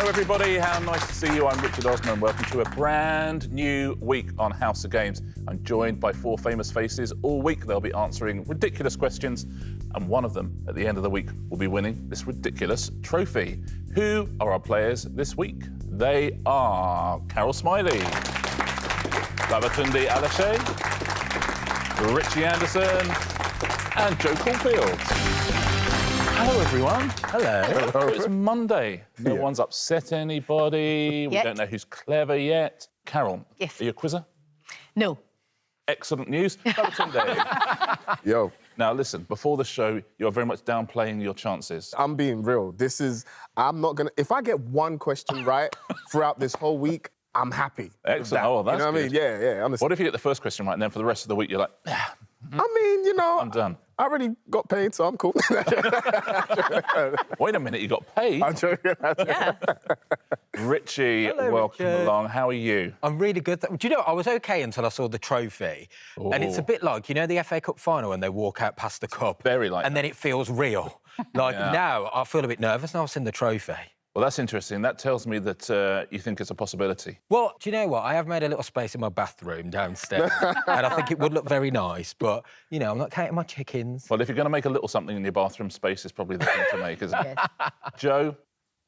Hello, everybody. How nice to see you. I'm Richard Osman. Welcome to a brand new week on House of Games. I'm joined by four famous faces. All week, they'll be answering ridiculous questions, and one of them, at the end of the week, will be winning this ridiculous trophy. Who are our players this week? They are Carol Smillie, Babatunde Aléshé, Richie Anderson, and Joe Caulfield. Hello, everyone. Hello. It's Monday. No one's upset anybody. We don't know who's clever yet. Carol, Yes. are you a quizzer? No. Excellent news. Babatunde. Yo. Now, listen, before the show, you're very much downplaying your chances. I'm being real. I'm not gonna, if I get one question right throughout this whole week, I'm happy. Excellent. Oh, that's You know what I good. mean? Yeah, honestly. What if you get the first question right, and then for the rest of the week, you're like, I mean, you know, I'm done. I already got paid, so I'm cool. Wait a minute, you got paid? I'm joking. Yeah. Richie, Hello, welcome Richard. along. How are you? I'm really good. Do you know, I was OK until I saw the trophy. And it's a bit like, you know, the FA Cup final when they walk out past the cup? Very like And that. then it feels real. Like, now I feel a bit nervous now I've seen the trophy. Well, that's interesting. That tells me that you think it's a possibility. Well, do you know what? I have made a little space in my bathroom downstairs. And I think it would look very nice. But, you know, I'm not counting my chickens. Well, if you're going to make a little something in your bathroom space, it's probably the thing to make, isn't it? Joe,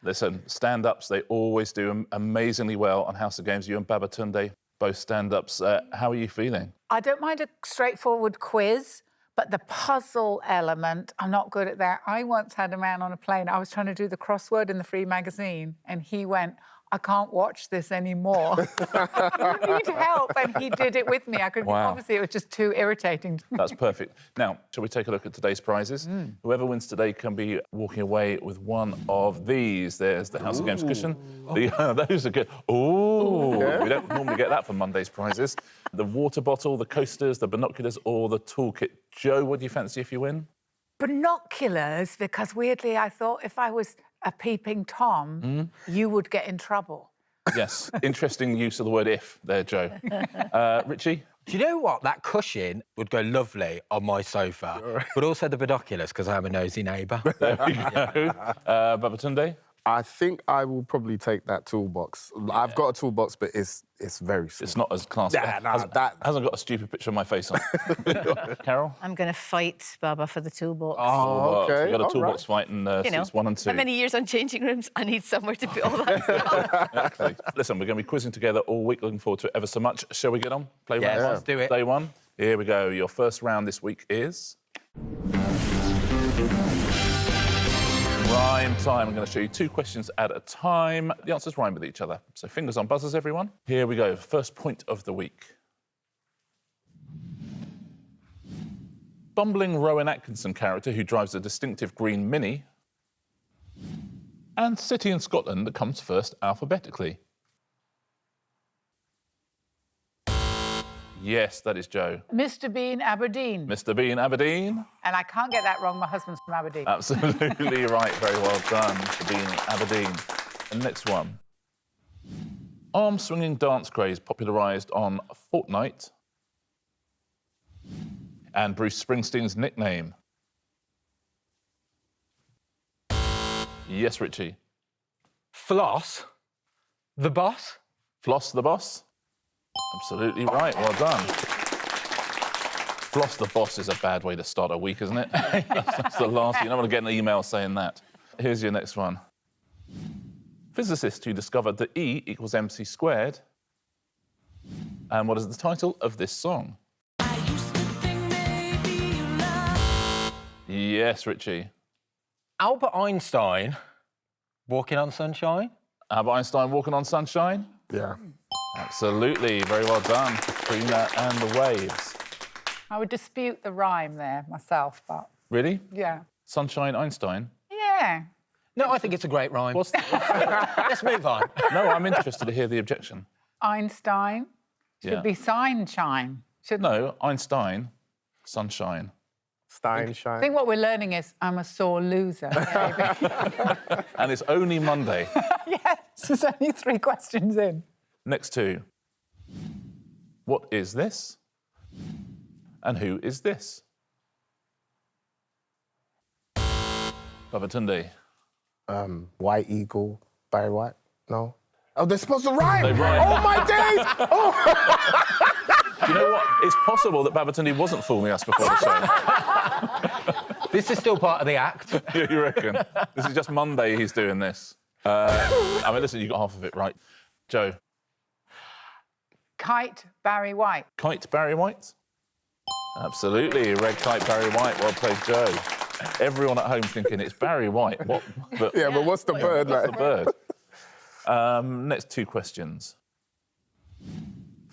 listen, stand-ups, they always do amazingly well on House of Games. You and Babatunde, both stand-ups. How are you feeling? I don't mind a straightforward quiz, but the puzzle element, I'm not good at that. I once had a man on a plane, I was trying to do the crossword in the free magazine, and he went, I can't watch this anymore. You need help. And he did it with me. Wow. Obviously, it was just too irritating. That's perfect. Now, shall we take a look at today's prizes? Whoever wins today can be walking away with one of these. There's the House of Games cushion. Those are good. Ooh. We don't normally get that for Monday's prizes. The water bottle, the coasters, the binoculars, or the toolkit. Joe, what do you fancy if you win? Binoculars, because weirdly, I thought if I was a peeping Tom, you would get in trouble. Yes. Interesting use of the word if there, Joe. Richie? Do you know what? That cushion would go lovely on my sofa. But also the binoculars, because I'm a nosy neighbour. There we go. Babatunde? I think I will probably take that toolbox. I've got a toolbox, but it's very small. It's not as classy. Hasn't got a stupid picture of my face on. Carol? I'm going to fight Baba for the toolbox. Oh, okay. We've got a All toolbox fight in seats 1 and 2. How many years on changing rooms? I need somewhere to put all that stuff. Exactly. Listen, we're going to be quizzing together all week. Looking forward to it ever so much. Shall we get on? Play Yes, round one? let's do it. Day one. Here we go. Your first round this week is... Rhyme time. I'm going to show you 2 questions at a time. The answers rhyme with each other. So fingers on buzzers, everyone. Here we go. First point of the week. Bumbling Rowan Atkinson character who drives a distinctive green Mini, and city in Scotland that comes first alphabetically. Yes, that is Joe. Mr. Bean, Aberdeen. Mr. Bean, Aberdeen. And I can't get that wrong, my husband's from Aberdeen. Absolutely right. Very well done, Mr. Bean, Aberdeen. And next one. Arm-swinging dance craze popularised on Fortnite. And Bruce Springsteen's nickname. Yes, Richie. Floss, the boss. Floss the boss? Absolutely right. Well done. Floss the boss is a bad way to start a week, isn't it? That's the last. You don't want to get an email saying that. Here's your next one. Physicist who discovered that E equals MC squared. And what is the title of this song? Yes, Richie. Albert Einstein, Walking on Sunshine. Albert Einstein, Walking on Sunshine? Yeah. Absolutely. Very well done. Katrina and the Waves. I would dispute the rhyme there myself, but Really? yeah. Sunshine Einstein? Yeah. No, I think it's a great rhyme. What's the... Let's move on. No, I'm interested to hear the objection. Einstein should be sunshine. No, Einstein, sunshine. I think what we're learning is I'm a sore loser. And it's only Monday. Yes, there's only 3 questions in. Next 2. What is this? And who is this? Babatunde. White Eagle, Barry White. No. Oh, they're supposed to rhyme. They rhyme. Oh, my days. Oh. Do you know what? It's possible that Babatunde wasn't fooling us before the show. This is still part of the act. Yeah, you reckon? This is just Monday he's doing this. I mean, listen, you got half of it right. Joe. Kite, Barry White. Kite, Barry White? Absolutely. Red kite, Barry White. Well played, Joe. Everyone at home thinking it's Barry White. What? But, Yeah, but what's the bird what's like? the bird? Next two questions.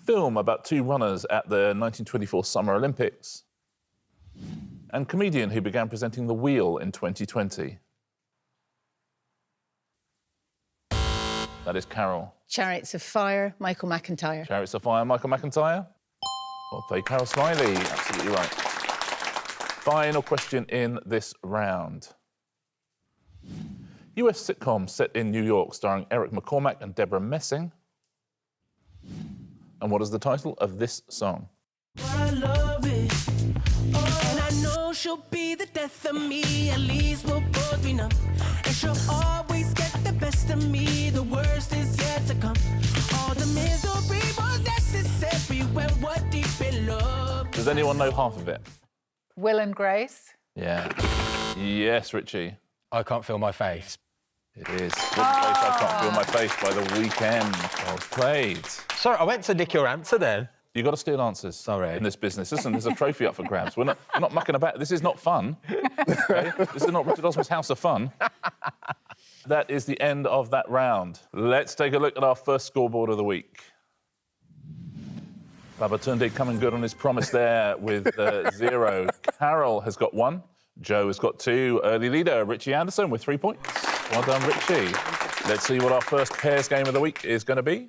Film about two runners at the 1924 Summer Olympics. And comedian who began presenting The Wheel in 2020. That is Carol. Chariots of Fire, Michael McIntyre. Chariots of Fire, Michael McIntyre. Well played, Carol Smillie. Absolutely right. Final question in this round. US sitcom set in New York starring Eric McCormack and Deborah Messing. And what is the title of this song? I love it. Oh, and I know she'll be the death of me. At least we'll both be numb. And she'll always get the best of me. The worst is yet to come. All the misery was necessary when we're deep in love. Does anyone know half of it? Will and Grace. Yeah. Yes, Richie. I can't feel my face. It is. I Can't Feel My Face by The Weeknd. Well played. Sorry, I went to nick your answer then. You've got to steal answers. Sorry. In this business. Listen, there's a trophy up for grabs. We're not mucking about. This is not fun. Okay? This is not Richard Osman's House of Fun. That is the end of that round. Let's take a look at our first scoreboard of the week. Babatunde coming good on his promise there with 0. Carol has got 1. Joe has got 2. Early leader, Richie Anderson, with 3 points. Well done, Richie. Let's see what our first pairs game of the week is going to be.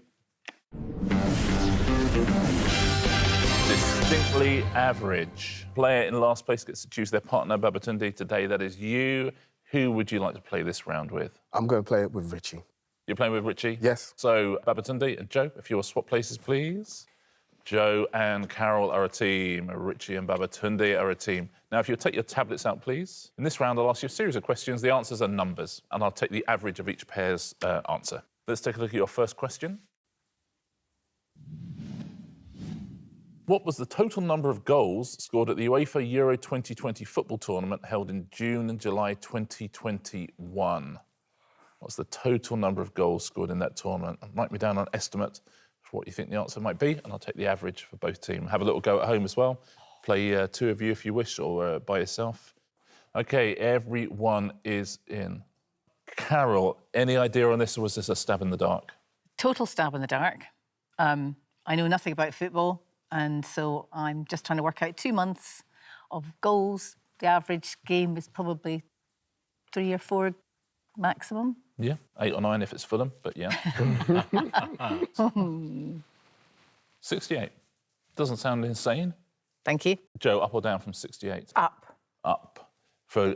Distinctly average. Player in last place gets to choose their partner, Babatunde. Today, that is you. Who would you like to play this round with? I'm going to play it with Richie. You're playing with Richie? Yes. So, Babatunde and Joe, if you'll swap places, please. Joe and Carol are a team. Richie and Babatunde are a team. Now, if you'll take your tablets out, please. In this round, I'll ask you a series of questions. The answers are numbers, and I'll take the average of each pair's answer. Let's take a look at your first question. What was the total number of goals scored at the UEFA Euro 2020 football tournament held in June and July 2021? What's the total number of goals scored in that tournament? Write me down an estimate for what you think the answer might be, and I'll take the average for both teams. Have a little go at home as well. Play 2 of you if you wish, or by yourself. OK, everyone is in. Carol, any idea on this, or was this a stab in the dark? Total stab in the dark. I know nothing about football, and so I'm just trying to work out 2 months of goals. The average game is probably 3 or 4 maximum. Yeah, 8 or 9 if it's Fulham, but yeah. 68. Doesn't sound insane. Thank you. Joe, up or down from 68? Up. Up. For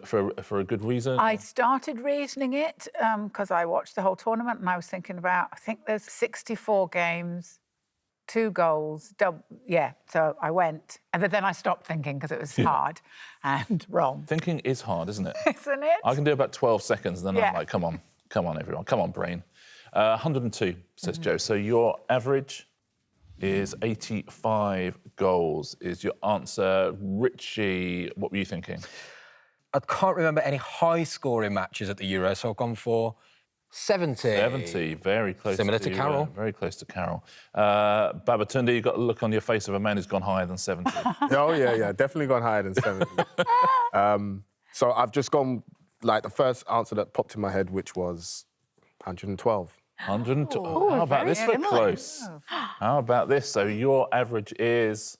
a good reason? I started reasoning it because I watched the whole tournament and I was thinking about, I think there's 64 games, 2 goals, so I went. And then I stopped thinking because it was hard and wrong. Thinking is hard, isn't it? Isn't it? I can do about 12 seconds, and then Yeah. I'm like, come on, everyone, come on, brain. 102, says Joe. So your average is 85 goals, is your answer. Richie, what were you thinking? I can't remember any high-scoring matches at the Euro, so I've gone for 70. 70, very close. Similar to Carol. Very close to Carol. Babatunde, you've got a look on your face of a man who's gone higher than 70. Oh, yeah, definitely gone higher than 70. So I've just gone, like, the first answer that popped in my head, which was 112. 112. How about this for close? How about this? So your average is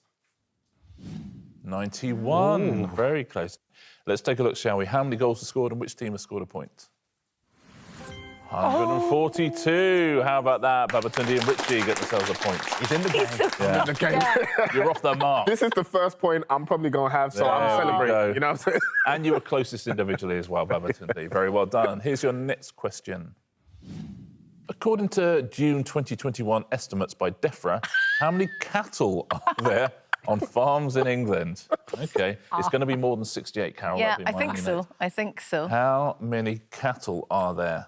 91. Ooh. Very close. Let's take a look, shall we? How many goals were scored and which team has scored a point? 142. How about that? Babatunde and Richie get themselves a point. He's in the game. Yeah. The game. You're off the mark. This is the first point I'm probably going to have, so I'm There we celebrating. go. You know what I'm saying? And you were closest individually as well, Babatunde. Very well done. Here's your next question. According to June 2021 estimates by DEFRA, how many cattle are there on farms in England? OK, it's going to be more than 68, Carol. Yeah, That'd be I my think unit. so. I think so. How many cattle are there?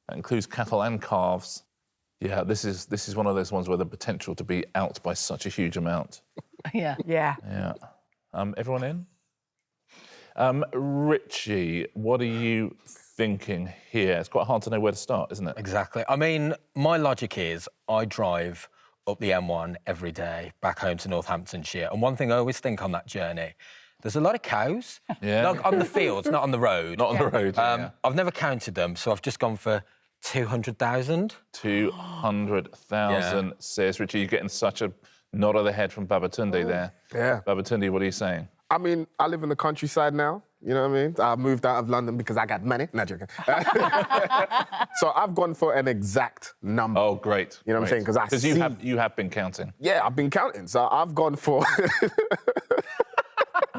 That includes cattle and calves. Yeah, this is one of those ones where the potential to be out by such a huge amount. Yeah. Yeah. Yeah. Everyone in? Richie, what are you thinking here? It's quite hard to know where to start, isn't it? Exactly. I mean, my logic is I drive up the M1 every day back home to Northamptonshire. And one thing I always think on that journey, there's a lot of cows. Yeah. Like on the fields, not on the road. Not on the road, yeah. I've never counted them, so I've just gone for 200,000. 200,000, says Richie. You're getting such a nod of the head from Babatunde there. Yeah. Babatunde, what are you saying? I mean, I live in the countryside now, you know what I mean? I moved out of London because I got money. Not joking. So I've gone for an exact number. Oh, great. You know what I'm saying? Because you have been counting. Yeah, I've been counting. So I've gone for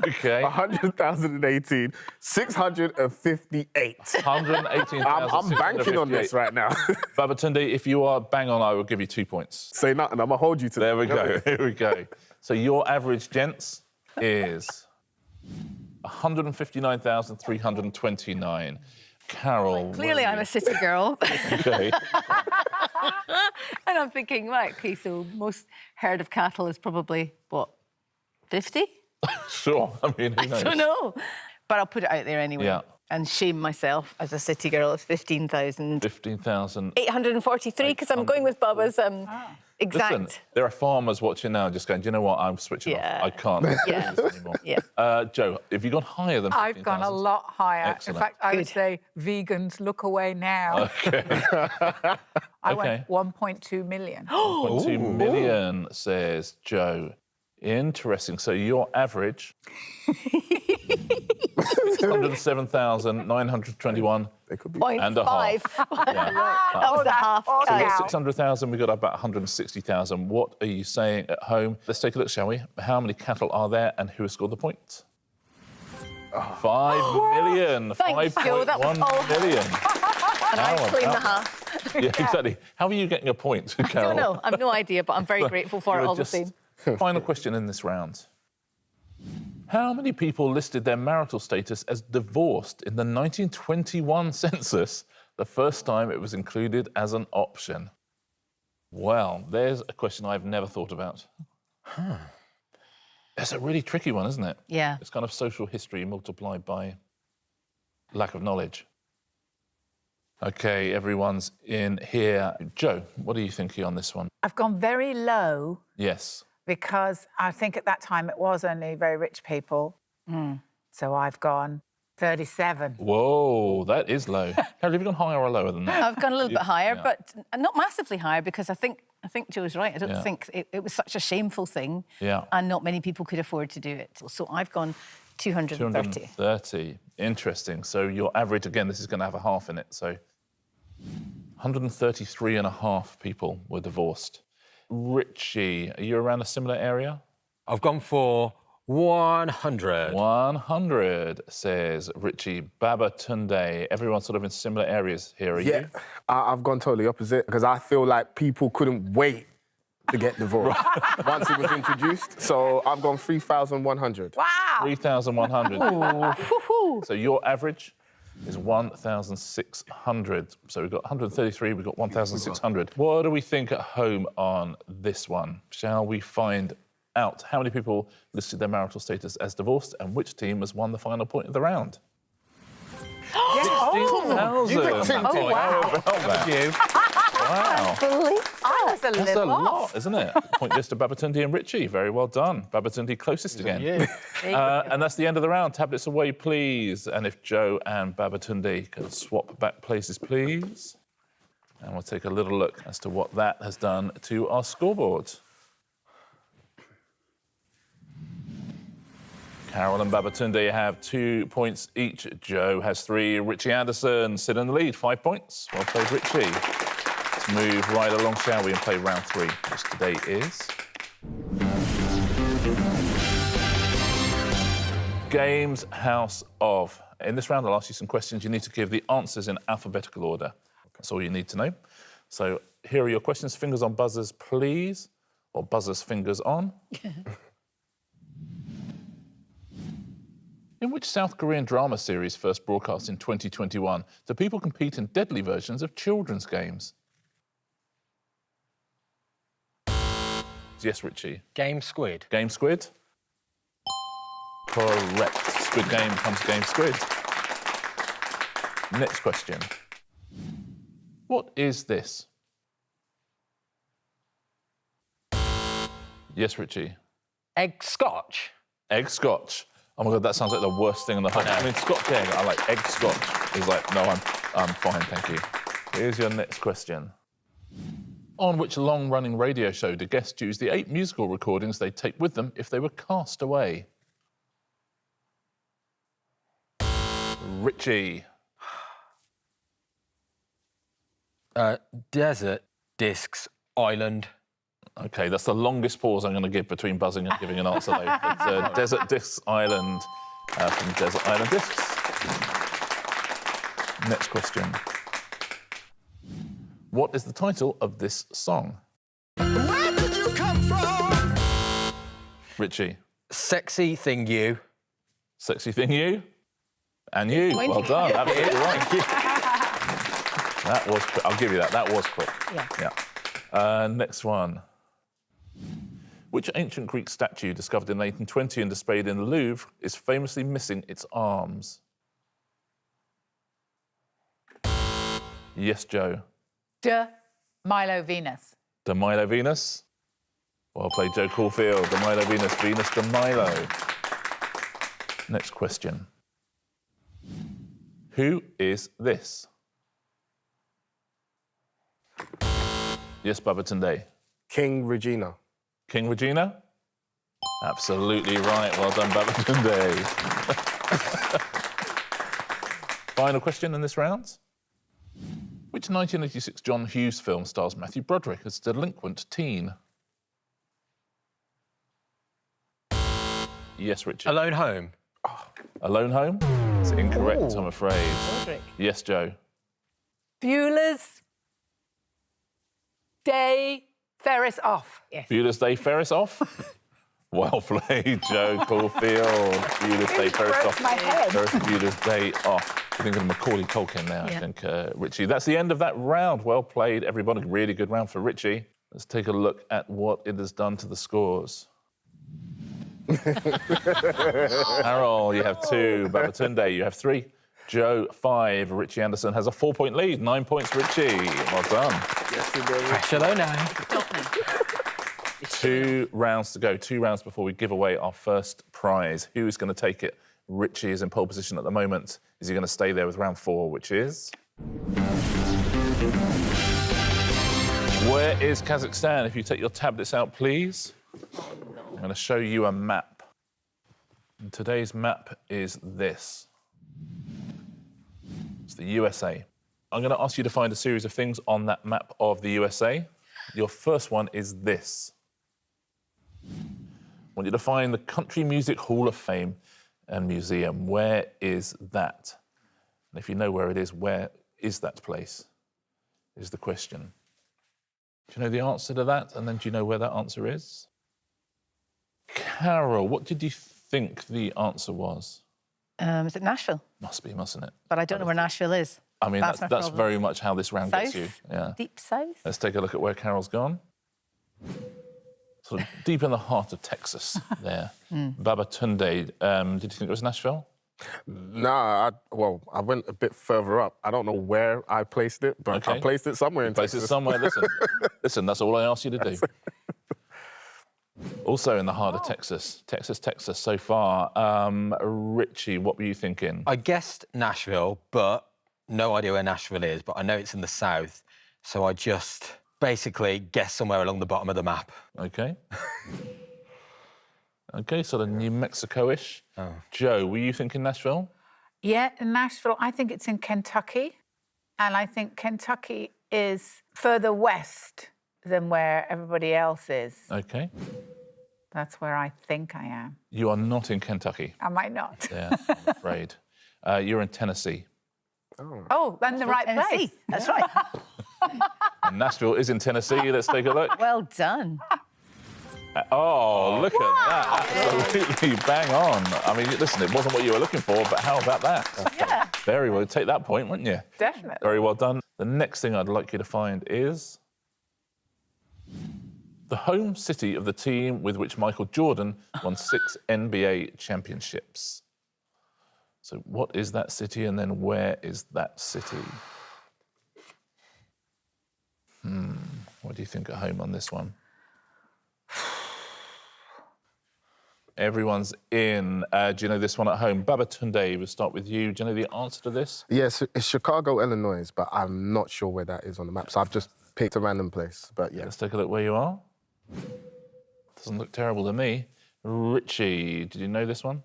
Okay. 100,018, 658. 118,000. I'm banking on this right now. Babatunde, if you are bang on, I will give you 2 points. Say nothing, I'm gonna hold you to There that. we go. Here we go. So your average, gents, is 159,329. Carol. Clearly, I'm a city girl. Okay. And I'm thinking, right, okay, so most herd of cattle is probably, what, 50? Sure. I mean, who knows? I don't know. But I'll put it out there anyway. Yeah. And shame myself as a city girl. It's 15,000. 15,000. 843, because I'm going with Bubba's exact. Listen, there are farmers watching now just going, do you know what, I'm switching Yeah. off. I can't do Yeah. this anymore. Yeah. Joe, have you gone higher than 15,000? I've gone a lot higher. Excellent. In fact, I would Good. say vegans, look away now. Okay. I Okay. went 1.2 million. 1.2 million, says Joe. Interesting. So your average, 607,921 Point and a half. 5. Yeah. That was a half Oh, So we got cow. 600,000, we got about 160,000. What are you saying at home? Let's take a look, shall we? How many cattle are there and who has scored the points? 5 million. Thanks, Joe, that was 5.1 million. And I How claim the about- half. Yeah, exactly. How are you getting a point, I Carol? don't know. I've no idea, but I'm very grateful for it You're all the just- same. Final question in this round. How many people listed their marital status as divorced in the 1921 census, the first time it was included as an option? Well, there's a question I've never thought about. It's a really tricky one, isn't it? Yeah. It's kind of social history multiplied by lack of knowledge. OK, everyone's in here. Joe, what are you thinking on this one? I've gone very low Yes. because I think at that time it was only very rich people. So I've gone 37. Whoa, that is low. Carol, have you gone higher or lower than that? I've gone a little bit higher, yeah. but not massively higher, because I think Joe's right. I don't Yeah. think it was such a shameful thing, Yeah. and not many people could afford to do it. So I've gone 230. 230. Interesting. So your average, again, this is going to have a half in it. So 133 and a half people were divorced. Richie, are you around a similar area? I've gone for 100. 100, says Richie. Babatunde, everyone sort of in similar areas here, are Yeah, you? I've gone totally opposite because I feel like people couldn't wait to get divorced once it was introduced. So I've gone 3,100. Wow! 3,100. So your average is 1,600. So we've got 133, we've got 1,600. What do we think at home on this one? Shall we find out how many people listed their marital status as divorced and which team has won the final point of the round? 16,000. You picked 10 Oh, teams. wow. How about that? Wow. I was a That's little a lot, off. isn't it? Point goes to Babatunde and Richie. Very well done. Babatunde closest again. And that's the end of the round. Tablets away, please. And if Joe and Babatunde can swap back places, please. And we'll take a little look as to what that has done to our scoreboard. Carol and Babatunde have 2 points each. Joe has 3. Richie Anderson sit in the lead, 5 points. Well played, Richie. Let's move right along, shall we, and play round 3, which today is Games House of. In this round, I'll ask you some questions. You need to give the answers in alphabetical order. That's all you need to know. So here are your questions. Fingers on buzzers, please. Or buzzers, fingers on. In which South Korean drama series first broadcast in 2021 do people compete in deadly versions of children's games? Yes, Richie. Game Squid. Game Squid? Correct. Squid Game becomes Game Squid. Next question. What is this? Yes, Richie. Egg Scotch. Egg Scotch. Oh my God, that sounds like the worst thing on the whole. I mean, Scotch egg. I like egg Scotch. It's like, no, I'm fine, thank you. Here's your next question. On which long-running radio show do guests use the 8 musical recordings they'd take with them if they were cast away? Richie. Desert Discs Island. OK, that's the longest pause I'm going to give between buzzing and giving an answer, though. It's Desert Discs Island from Desert Island Discs. Next question. What is the title of this song? Where did you come from? Richie. Sexy Thing You. Sexy Thing You. And you. Well done. Absolutely right. That was quick. I'll give you that. That was quick. Yeah. Next one. Which ancient Greek statue discovered in 1820 and displayed in the Louvre is famously missing its arms? Yes, Joe. De Milo Venus. De Milo Venus. Well played, Joe Caulfield. De Milo Venus, Venus de Milo. Next question. Who is this? Yes, Babatunde. King Regina. King Regina? Absolutely right. Well done, Babatunde. Final question in this round. Which 1986 John Hughes film stars Matthew Broderick as a delinquent teen? Yes, Richard. Alone Home. Alone Home? It's incorrect, I'm afraid. Broderick. Yes, Joe. Beulah's Day Ferris Off. Yes. Beulah's Day Ferris Off? Well played, Joe Caulfield. Beulah's Day Ferris broke Off. my head. Beulah's Day Off. I think of Macaulay Culkin now, Yeah. I think, Richie. That's the end of that round. Well played, everybody. Really good round for Richie. Let's take a look at what it has done to the scores. Carol, you have 2. Babatunde, you have 3. Joe, 5. Richie Anderson has a 4-point lead. 9 points, Richie. Well done. Pressure though now. 2 rounds to go. 2 rounds before we give away our first prize. Who is going to take it? Richie is in pole position at the moment. Is he going to stay there with round 4, which is? Where is Kazakhstan? If you take your tablets out, please. I'm going to show you a map. And today's map is this. It's the USA. I'm going to ask you to find a series of things on that map of the USA. Your first one is this. I want you to find the Country Music Hall of Fame and Museum. Where is that? And if you know where it is, where is that place? Is the question. Do you know the answer to that? And then do you know where that answer is? Carol, what did you think the answer was? Is it Nashville? Must be, mustn't it? But I don't know where Nashville is. I mean, my that's problem. very much how this round gets South? you. Yeah. Deep south? Let's take a look at where Carol's gone. Sort of deep in the heart of Texas there. Babatunde, did you think it was Nashville? Nah, I went a bit further up. I don't know where I placed it, but Okay. I placed it somewhere in Place it Texas. somewhere, listen, that's all I asked you to do. Also in the heart of Texas. Texas so far. Richie, what were you thinking? I guessed Nashville, but no idea where Nashville is, but I know it's in the south, so I just basically guessed somewhere along the bottom of the map. Okay. Okay, sort of New Mexico-ish. Oh. Joe, were you thinking Nashville? Yeah, in Nashville. I think it's in Kentucky. And I think Kentucky is further west than where everybody else is. Okay. That's where I think I am. You are not in Kentucky. Am I not? Yeah, I'm afraid. You're in Tennessee. Oh, I'm in the right Tennessee. place. That's right. And Nashville is in Tennessee. Let's take a look. Well done. Oh, look at that. Absolutely bang on. I mean, listen, it wasn't what you were looking for, but how about that? Yeah. Very well. Take that point, wouldn't you? Definitely. Very well done. The next thing I'd like you to find is the home city of the team with which Michael Jordan won 6 NBA championships. So what is that city, and then where is that city? What do you think at home on this one? Everyone's in. Do you know this one at home? Babatunde, we'll start with you. Do you know the answer to this? Yes, it's Chicago, Illinois, but I'm not sure where that is on the map. So I've just picked a random place, but yeah. Let's take a look where you are. Doesn't look terrible to me. Richie, did you know this one?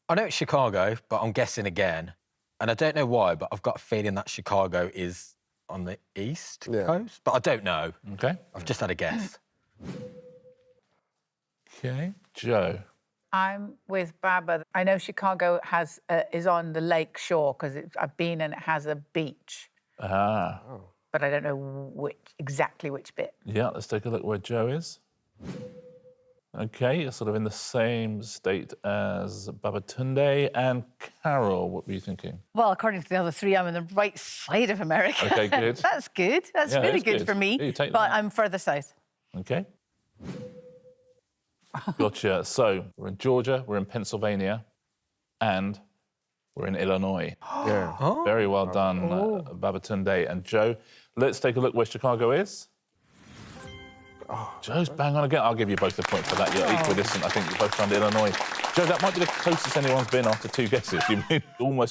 I know it's Chicago, but I'm guessing again. And I don't know why, but I've got a feeling that Chicago is on the east coast, but I don't know. Okay. I've just had a guess. Okay. Joe. I'm with Baba. I know Chicago is on the lake shore because I've been and it has a beach, Ah. but I don't know exactly which bit. Yeah, let's take a look where Joe is. Okay, you're sort of in the same state as Babatunde and Carol. What were you thinking? Well, according to the other three, I'm on the right side of America. Okay, good. That's good. That's Yeah, really it's good good. for me. Yeah, you take But that. I'm further south. Okay. Gotcha. So we're in Georgia, we're in Pennsylvania, and we're in Illinois. Yeah. Very well done, Babatunde and Joe. Let's take a look where Chicago is. Joe's bang on again. I'll give you both a point for that. You're equidistant. I think you've both found Illinois. Joe, that might be the closest anyone's been after 2 guesses. You've been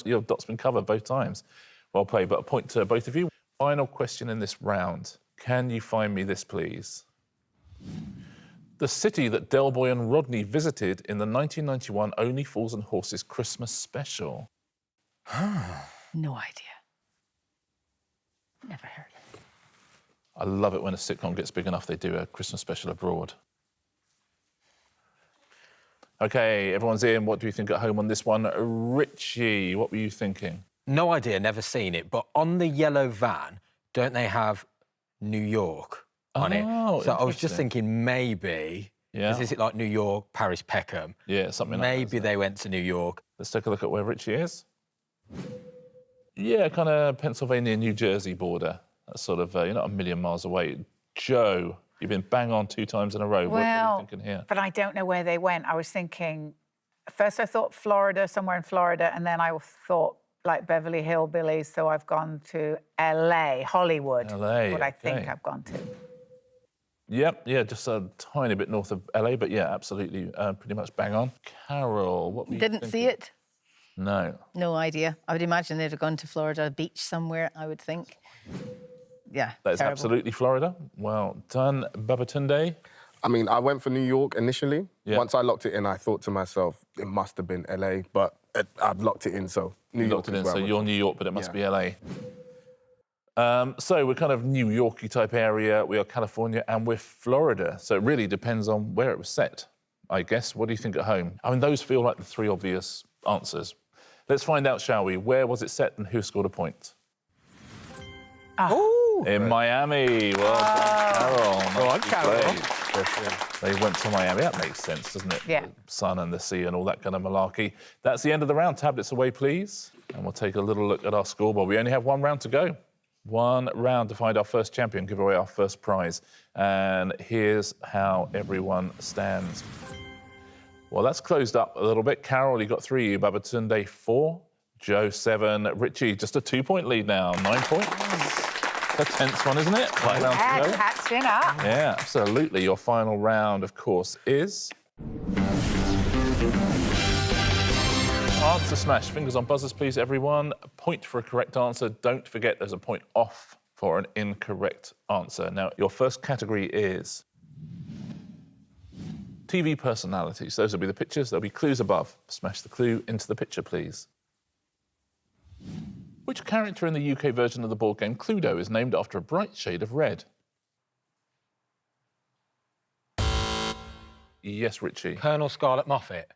your dot's been covered both times. Well played, but a point to both of you. Final question in this round. Can you find me this, please? The city that Del Boy and Rodney visited in the 1991 Only Fools and Horses Christmas special. No idea. Never heard of it. I love it when a sitcom gets big enough they do a Christmas special abroad. OK, everyone's in. What do you think at home on this one? Richie, what were you thinking? No idea, never seen it. But on the yellow van, don't they have New York on it? Oh, So I was just interesting. thinking maybe, Yeah. is it like New York, Paris, Peckham? Yeah, something like that. Maybe isn't it? they went to New York. Let's take a look at where Richie is. Yeah, kind of Pennsylvania, New Jersey border. That's sort of, you're not a million miles away. Joe, you've been bang on 2 times in a row. What are you thinking here? But I don't know where they went. I was thinking, first I thought Florida, somewhere in Florida, and then I thought like Beverly Hillbillies, so I've gone to LA, Hollywood. LA, What I think okay. I've gone to. Yep, yeah, just a tiny bit north of LA, but yeah, absolutely, pretty much bang on. Carol, what were you Didn't see thinking? it. No. No idea. I would imagine they'd have gone to Florida beach somewhere, I would think. Yeah, That is terrible. absolutely Florida. Well done, Babatunde. I mean, I went for New York initially. Yeah. Once I locked it in, I thought to myself, it must have been LA, but I've locked it in, so New You York locked it is in, where so I went you're for. New York, but it must Yeah. be LA. So we're kind of New York-y type area. We are California and we're Florida. So it really depends on where it was set, I guess. What do you think at home? I mean, those feel like the 3 obvious answers. Let's find out, shall we? Where was it set and who scored a point? In Miami. Well done, Carol. Go on, Nicely Carol. played. They went to Miami. That makes sense, doesn't it? Yeah. The sun and the sea and all that kind of malarkey. That's the end of the round. Tablets away, please. And we'll take a little look at our scoreboard. We only have 1 round to go. 1 round to find our first champion, give away our first prize. And here's how everyone stands. Well, that's closed up a little bit. Carol, you got 3. Babatunde, 4. Joe, 7. Richie, just a 2-point lead now. 9 points. The tense one, isn't it? 1 round to go. Catching up. Yeah, absolutely. Your final round, of course, is... Answer smash. Fingers on buzzers, please, everyone. A point for a correct answer. Don't forget there's a point off for an incorrect answer. Now, your first category is TV personalities. Those will be the pictures. There'll be clues above. Smash the clue into the picture, please. Which character in the UK version of the board game Cluedo is named after a bright shade of red? Yes, Richie. Colonel Scarlet Moffat.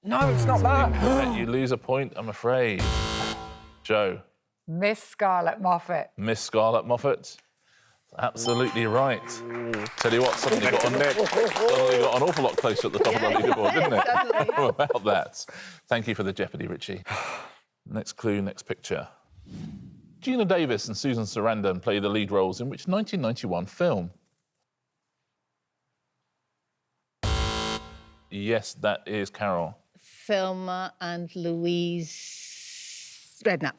No, it's not that. You lose a point, I'm afraid. Joe. Miss Scarlet Moffat. Miss Scarlet Moffat. Absolutely right. Tell you what, suddenly got an awful lot closer at the top of the leaderboard, didn't it? How about that? Thank you for the Jeopardy, Richie. Next clue, next picture. Gina Davis and Susan Sarandon play the lead roles in which 1991 film? Yes, that is Carol. Thelma and Louise Redknapp.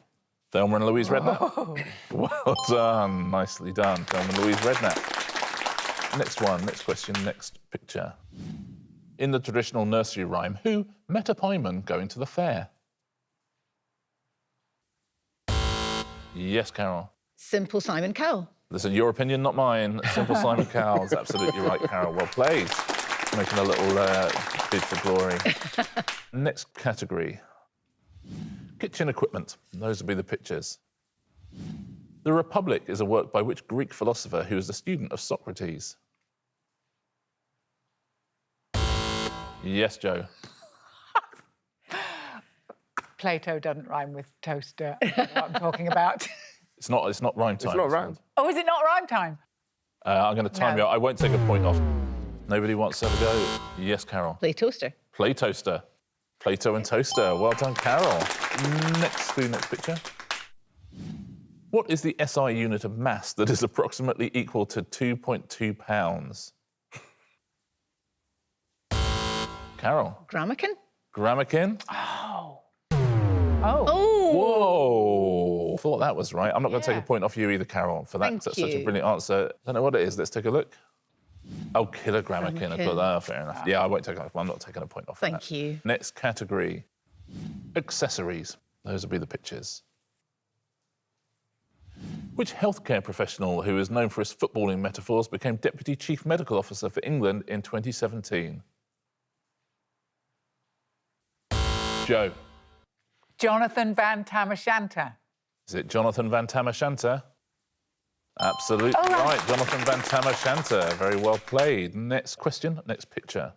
Thelma and Louise Redknapp. Well done, nicely done, Thelma and Louise Redknapp. Next one, next question, next picture. In the traditional nursery rhyme, who met a pieman going to the fair? Yes, Carol. Simple Simon Cowell. Listen, your opinion, not mine. Simple Simon Cowell's absolutely right, Carol. Well played. Making a little bid for glory. Next category. Kitchen equipment. Those will be the pictures. The Republic is a work by which Greek philosopher who was a student of Socrates? Yes, Joe. Plato doesn't rhyme with toaster. I don't know what I'm talking about. It's not rhyme time. It's not rhyme. Oh, is it not rhyme time? I'm going to time you out. I won't take a point off. Nobody wants to have a go. Yes, Carol. Play toaster. Play toaster. Plato and toaster. Well done, Carol. Next clue, next picture. What is the SI unit of mass that is approximately equal to 2.2 pounds? Carol. Grammatican. Grammatican. Oh. Whoa. Thought that was right. I'm not going to take a point off you either, Carol, for that. Thank That's such a you. brilliant answer. I don't know what it is. Let's take a look. Oh, kilogrammakin. I thought, oh, fair enough. Yeah, I won't take it off. I'm not taking a point off. Thank you. Next category. Accessories. Those will be the pictures. Which healthcare professional who is known for his footballing metaphors became Deputy Chief Medical Officer for England in 2017? Joe. Jonathan Van Tamashanta. Is it Jonathan Van Tamashanta? Absolutely right, Jonathan Van Tamashanta. Very well played. Next question, next picture.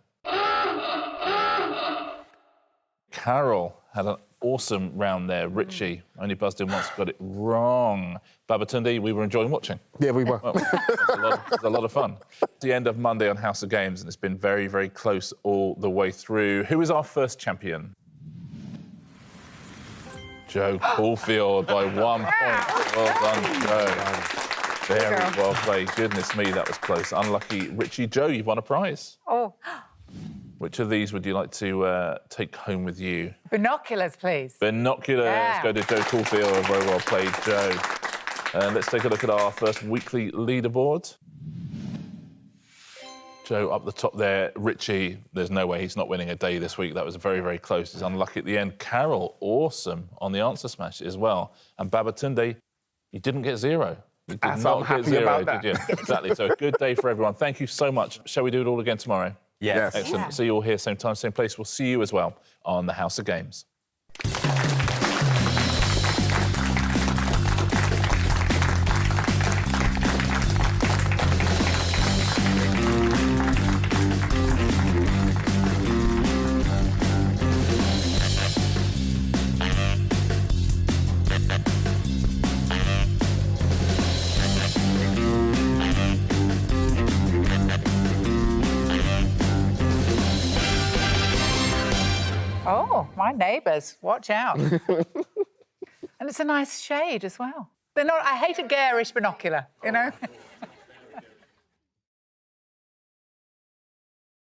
Carol had an awesome round there. Richie only buzzed in once, got it wrong. Babatunde, we were enjoying watching. Yeah, we were. Well, it was a lot of fun. It's the end of Monday on House of Games, and it's been very, very close all the way through. Who is our first champion? Joe Caulfield by 1 point. Well done, Joe. Very well played. Goodness me, that was close. Unlucky Richie. Joe, you've won a prize. Oh. Which of these would you like to take home with you? Binoculars, please. Binoculars. Yeah. Go to Joe Caulfield. Very well played, Joe. Let's take a look at our first weekly leaderboard. Joe up the top there. Richie, there's no way he's not winning a day this week. That was very, very close. He's unlucky at the end. Carol, awesome on the answer smash as well. And Babatunde, you didn't get zero. You did not get zero, did you? Exactly. So a good day for everyone. Thank you so much. Shall we do it all again tomorrow? Yes. Excellent. Yeah. See you all here, same time, same place. We'll see you as well on the House of Games. Oh, my neighbours, watch out. And it's a nice shade as well. They're not, I hate a garish binocular, you know?